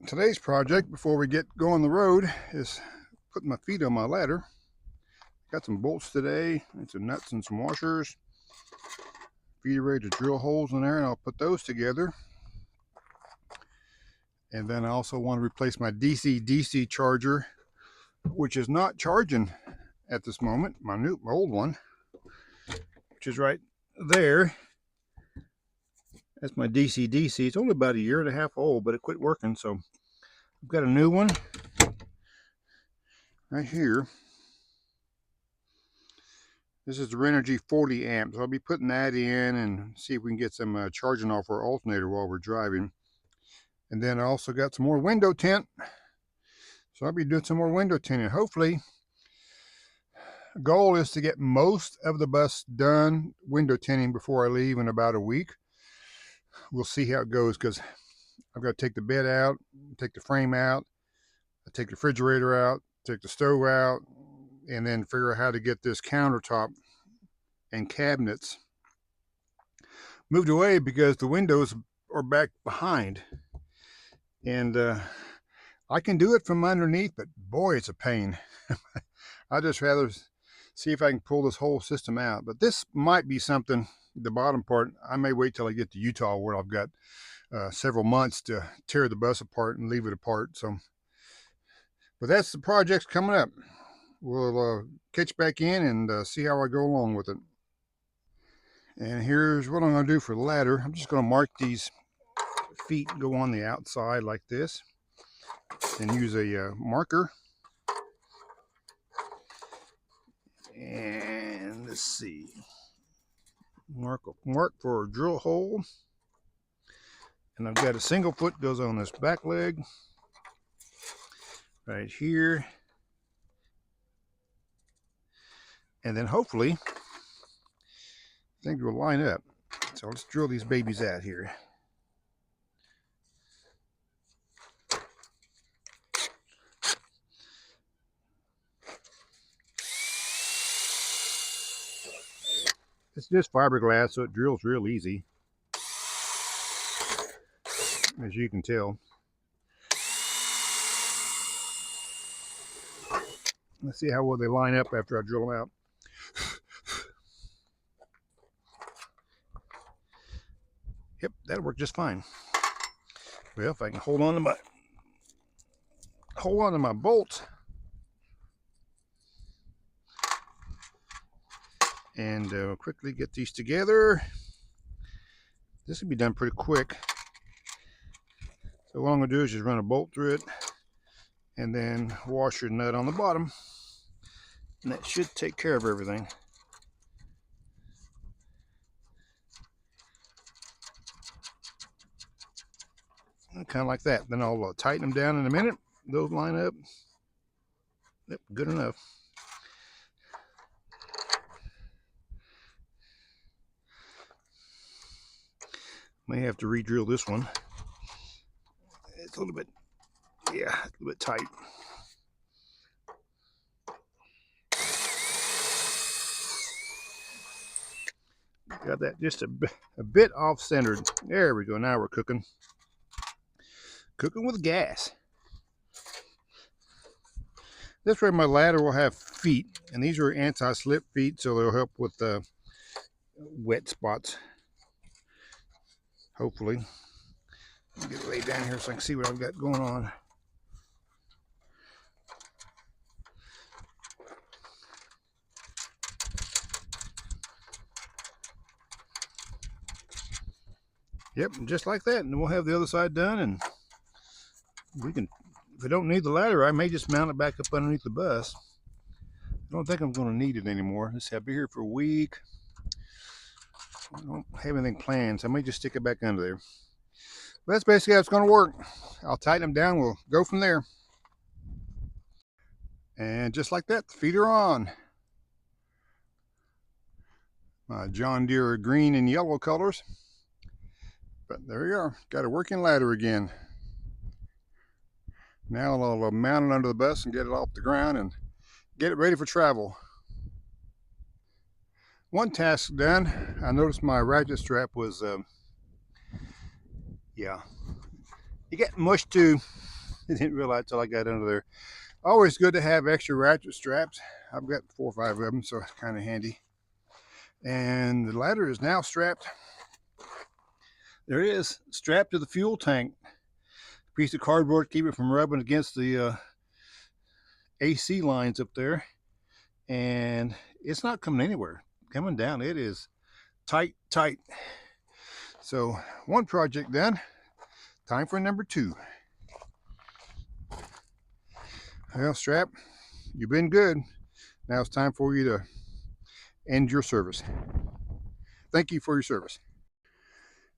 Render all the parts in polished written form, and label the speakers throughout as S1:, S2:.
S1: Today's project, before we get going the road, is putting my feet on my ladder. Got some bolts today, and some nuts and some washers. Feet are ready to drill holes in there, and I'll put those together. And then I also want to replace my DC charger, which is not charging at this moment. My old one, which is right there. That's my DC. It's only about a year and a half old, but it quit working, so I've got a new one right here. This is the Renogy 40 amps. I'll be putting that in and see if we can get some charging off our alternator while we're driving. And then I also got some more window tint. So I'll be doing some more window tinting. Hopefully, the goal is to get most of the bus done window tinting before I leave in about a week. We'll see how it goes, because I've got to take the bed out, take the frame out, take the refrigerator out, take the stove out, and then figure out how to get this countertop and cabinets moved away, because the windows are back behind. And I can do it from underneath, but boy, it's a pain. I'd just rather see if I can pull this whole system out. But this might be something, the bottom part, I may wait till I get to Utah, where I've got several months to tear the bus apart and leave it apart. So, but that's the project's coming up. We'll catch back in and see how I go along with it. And here's what I'm going to do for the ladder. I'm just going to mark these feet, go on the outside like this, and use a marker. And let's see, mark for a drill hole. And I've got a single foot goes on this back leg right here. And then hopefully things will line up. So let's drill these babies out here. It's just fiberglass, so it drills real easy, as you can tell. Let's see how well they line up after I drill them out. Yep, that'll work just fine. Well, if I can hold on to my bolts and quickly get these together. This will be done pretty quick. So what I'm going to do is just run a bolt through it and then washer nut on the bottom, and that should take care of everything. Kind of like that. Then I'll tighten them down in a minute. Those line up. Yep, good enough. May have to re-drill this one. It's a little bit, yeah, a little bit tight. Got that just a bit off-centered. There we go. Now we're cooking. Cooking with gas. This way my ladder will have feet, and these are anti-slip feet, so they'll help with wet spots. Hopefully. Let me get it laid down here so I can see what I've got going on. Yep, just like that, and we'll have the other side done, and we can, if I don't need the ladder, I may just mount it back up underneath the bus. I don't think I'm going to need it anymore. Let's see, I'll be here for a week. I don't have anything planned, so I may just stick it back under there. But that's basically how it's going to work. I'll tighten them down. We'll go from there. And just like that, the feet are on. John Deere green and yellow colors. But there you are. Got a working ladder again. Now I'll mount it under the bus and get it off the ground and get it ready for travel. One task done. I noticed my ratchet strap was, yeah, you get mush to I didn't realize till I got under there. Always good to have extra ratchet straps. I've got 4 or 5 of them, so it's kind of handy. And the ladder is now strapped. There it is, strapped to the fuel tank. Piece of cardboard to keep it from rubbing against the AC lines up there. And it's not coming anywhere. Coming down, it is tight, tight. So one project done. Time for number 2. Well, strap, you've been good. Now it's time for you to end your service. Thank you for your service.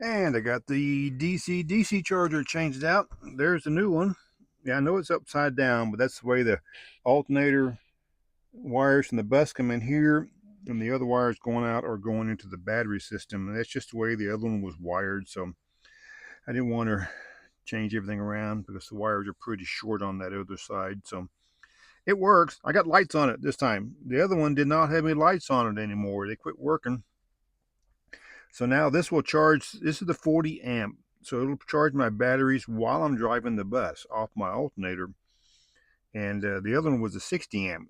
S1: And I got the DC charger changed out. There's the new one. Yeah, I know it's upside down, but that's the way the alternator wires from the bus come in here, and the other wires going out are going into the battery system. And that's just the way the other one was wired. So I didn't want to change everything around because the wires are pretty short on that other side. So it works. I got lights on it this time. The other one did not have any lights on it anymore. They quit working. So now this will charge. This is the 40 amp. So it'll charge my batteries while I'm driving the bus off my alternator. And the other one was a 60 amp.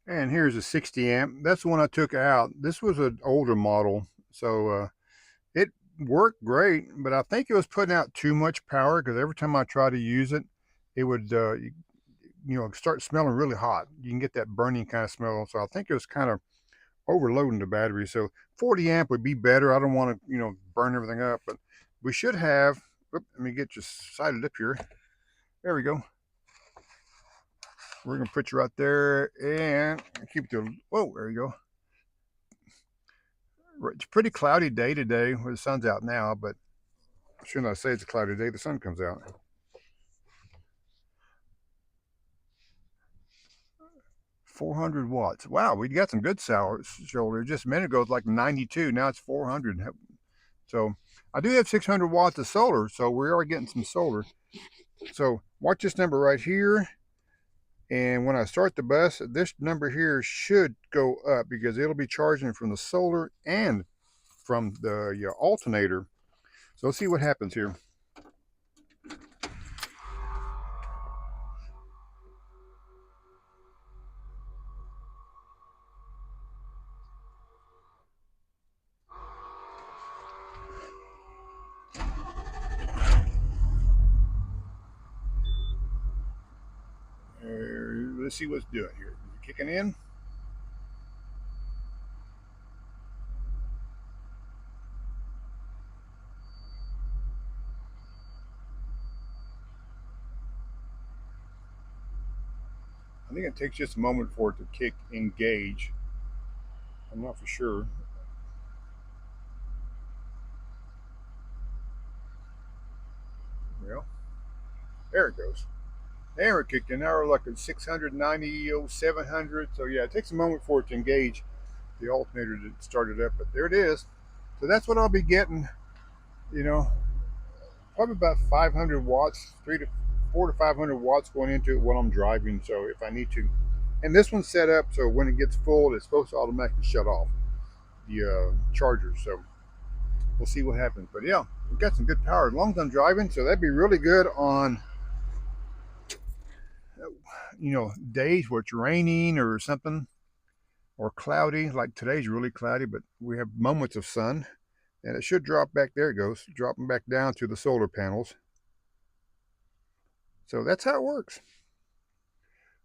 S1: And here's a 60 amp. That's the one I took out. This was an older model. So it worked great, but I think it was putting out too much power because every time I try to use it, it would start smelling really hot. You can get that burning kind of smell. So I think it was kind of overloading the battery. So 40 amp would be better. I don't want to burn everything up, but we should have. Let me get you sighted up here. There we go. We're gonna put you right there and keep it to. Whoa, there you go. It's a pretty cloudy day today. Well, the sun's out now, but shouldn't I say it's a cloudy day? The sun comes out. 400 watts. Wow, we got some good shoulder. Just a minute ago, it's like 92. Now it's 400. So I do have 600 watts of solar, so we are getting some solar. So watch this number right here. And when I start the bus, this number here should go up because it'll be charging from the solar and from the alternator. So let's see what happens here. Let's see what's doing here. Kicking in. I think it takes just a moment for it to kick engage. I'm not for sure. Well, there it goes. There it kicked in. Now we're like at 690, 700. So yeah, it takes a moment for it to engage the alternator to start it up, but there it is. So that's what I'll be getting, probably about 500 watts, 4 to 500 watts going into it while I'm driving. So if I need to, and this one's set up so when it gets full, it's supposed to automatically shut off the charger. So we'll see what happens. But yeah, we've got some good power as long as I'm driving. So that'd be really good on days where it's raining or something, or cloudy. Like today's really cloudy, but we have moments of sun, and it should drop back. There it goes, dropping back down to the solar panels. So that's how it works.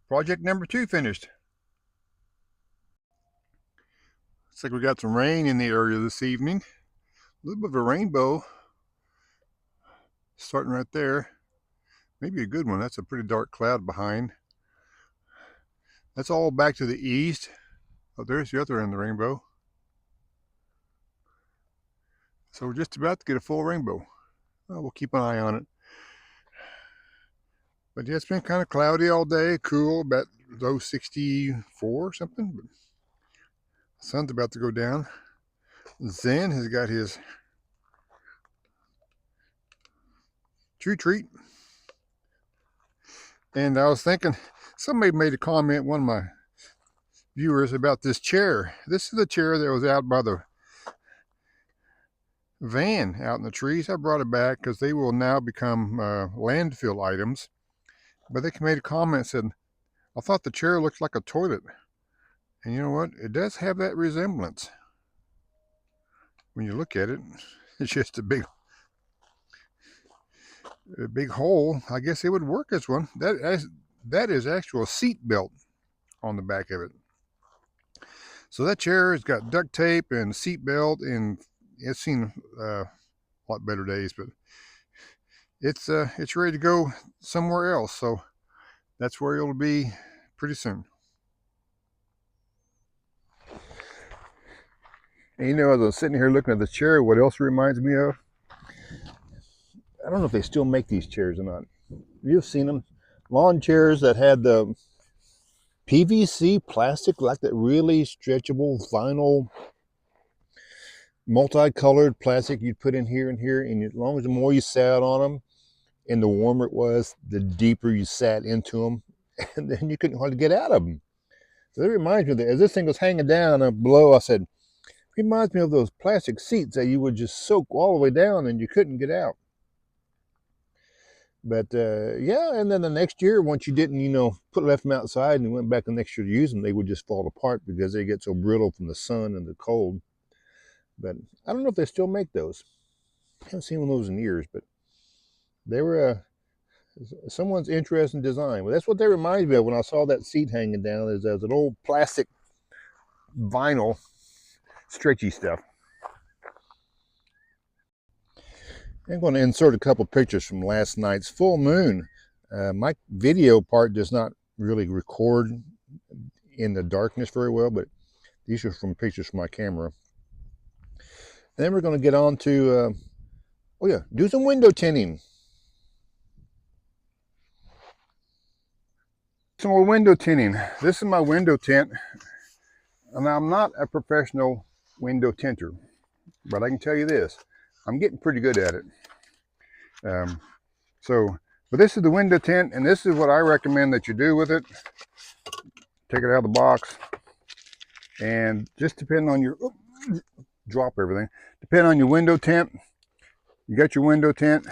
S1: Project number 2 finished. Looks like we got some rain in the area this evening. A little bit of a rainbow starting right there. Maybe a good one. That's a pretty dark cloud behind. That's all back to the east. Oh, there's the other end of the rainbow. So we're just about to get a full rainbow. Well, we'll keep an eye on it. But yeah, it's been kind of cloudy all day, cool, about low 64 or something. But the sun's about to go down. Zen has got his treat. And I was thinking, somebody made a comment, one of my viewers, about this chair. This is the chair that was out by the van out in the trees. I brought it back because they will now become landfill items. But they made a comment and said, I thought the chair looked like a toilet. And you know what? It does have that resemblance. When you look at it, it's just a big hole. I guess it would work as one. That is actual seat belt on the back of it. So that chair has got duct tape and seat belt, and it's seen a lot better days. But it's ready to go somewhere else. So that's where it'll be pretty soon. And you know, as I was sitting here looking at the chair, what else it reminds me of? I don't know if they still make these chairs or not. You've seen them, lawn chairs that had the PVC plastic, like that really stretchable vinyl, multicolored plastic you'd put in here and here. And as long as the more you sat on them and the warmer it was, the deeper you sat into them, and then you couldn't hardly get out of them. So that reminds me of that. As this thing was hanging down below, I said, it reminds me of those plastic seats that you would just soak all the way down and you couldn't get out. But yeah, and then the next year, once you didn't, left them outside and went back the next year to use them, they would just fall apart because they get so brittle from the sun and the cold. But I don't know if they still make those. I haven't seen one of those in years, but they were someone's interesting design. Well, that's what they remind me of when I saw that seat hanging down. Is an old plastic vinyl stretchy stuff. I'm going to insert a couple pictures from last night's full moon. My video part does not really record in the darkness very well, but these are from pictures from my camera. And then we're going to get on to, do some window tinting. Some more window tinting. This is my window tint. And I'm not a professional window tinter, but I can tell you this, I'm getting pretty good at it. But this is the window tint, and this is what I recommend that you do with it. Take it out of the box, and just depending on your, drop everything. Depending on your window tint, you got your window tint.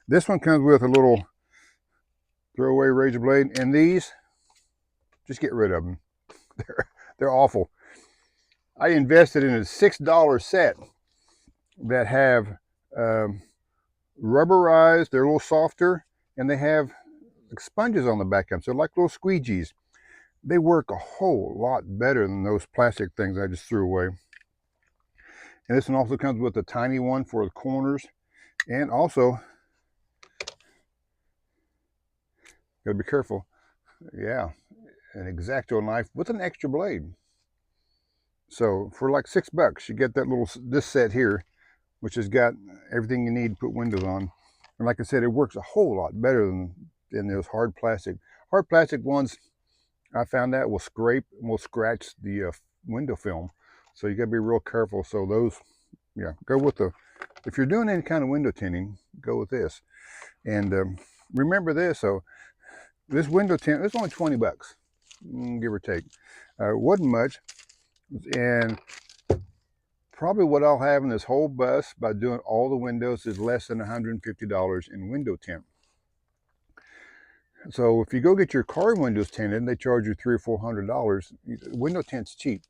S1: This one comes with a little throwaway razor blade, and these, just get rid of them. They're awful. I invested in a $6 set that have rubberized, they're a little softer, and they have sponges on the back end, so like little squeegees. They work a whole lot better than those plastic things I just threw away. And this one also comes with a tiny one for the corners, and also, gotta be careful, yeah, an X-Acto knife with an extra blade. So for like $6, you get this set here, which has got everything you need to put windows on. And like I said, it works a whole lot better than those hard plastic. Hard plastic ones, I found out will scrape and will scratch the window film. So you gotta be real careful. So those, yeah, go with if you're doing any kind of window tinting, go with this. And remember this, so this window tint, it's only $20, give or take. Wasn't much. And probably what I'll have in this whole bus by doing all the windows is less than $150 in window tint. So if you go get your car windows tinted, they charge you $300 or $400. Window tint's cheap,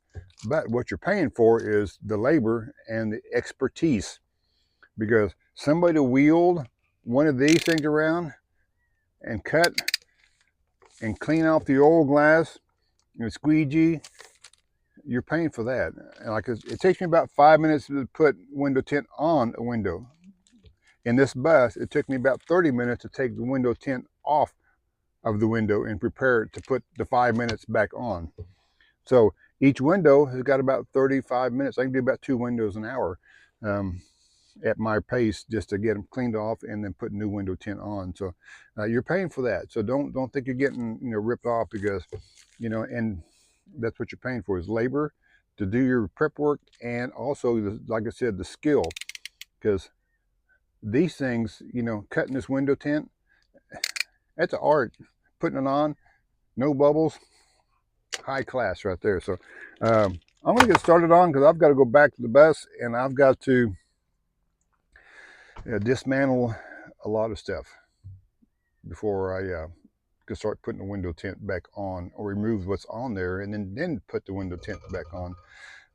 S1: but what you're paying for is the labor and the expertise, because somebody wheeled one of these things around and cut and clean off the old glass and squeegee. You're paying for that. And like it takes me about 5 minutes to put window tint on a window. In this bus, it took me about 30 minutes to take the window tint off of the window and prepare it to put the 5 minutes back on. So each window has got about 35 minutes. I can do about 2 windows an hour at my pace, just to get them cleaned off and then put new window tint on. So you're paying for that. So don't think you're getting ripped off, because and that's what you're paying for, is labor to do your prep work, and also, like I said, the skill, because these things, cutting this window tint, that's an art. Putting it on, no bubbles, high class right there. So I'm going to get started on, because I've got to go back to the bus, and I've got to dismantle a lot of stuff before I can start putting the window tint back on, or remove what's on there and then put the window tint back on.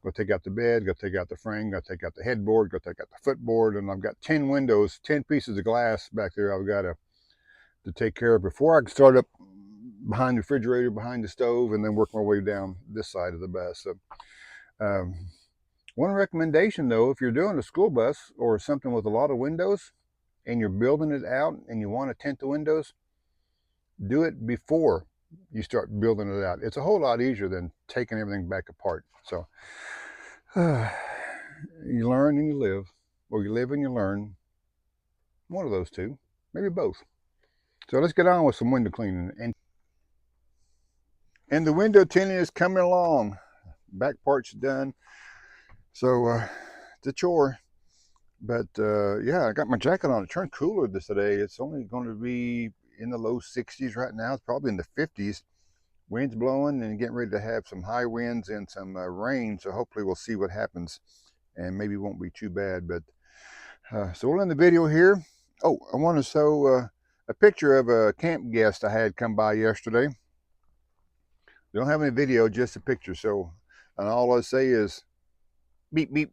S1: Go take out the bed, go take out the frame, go take out the headboard, go take out the footboard, and I've got 10 windows, 10 pieces of glass back there I've got to take care of before I can start up behind the refrigerator, behind the stove, and then work my way down this side of the bus. So, one recommendation though, if you're doing a school bus or something with a lot of windows and you're building it out and you want to tint the windows, do it before you start building it out. It's a whole lot easier than taking everything back apart. So you learn and you live, or you live and you learn. One of those two, maybe both. So let's get on with some window cleaning. And the window tinting is coming along. Back part's done. So it's a chore. But yeah, I got my jacket on. It turned cooler today. It's only going to be in the low 60s right now. It's probably in the 50s. Wind's blowing and getting ready to have some high winds and some rain. So hopefully we'll see what happens. And maybe it won't be too bad. But so we'll end the video here. Oh, I want to show a picture of a camp guest I had come by yesterday. We don't have any video, just a picture. So, and all I say is beep, beep.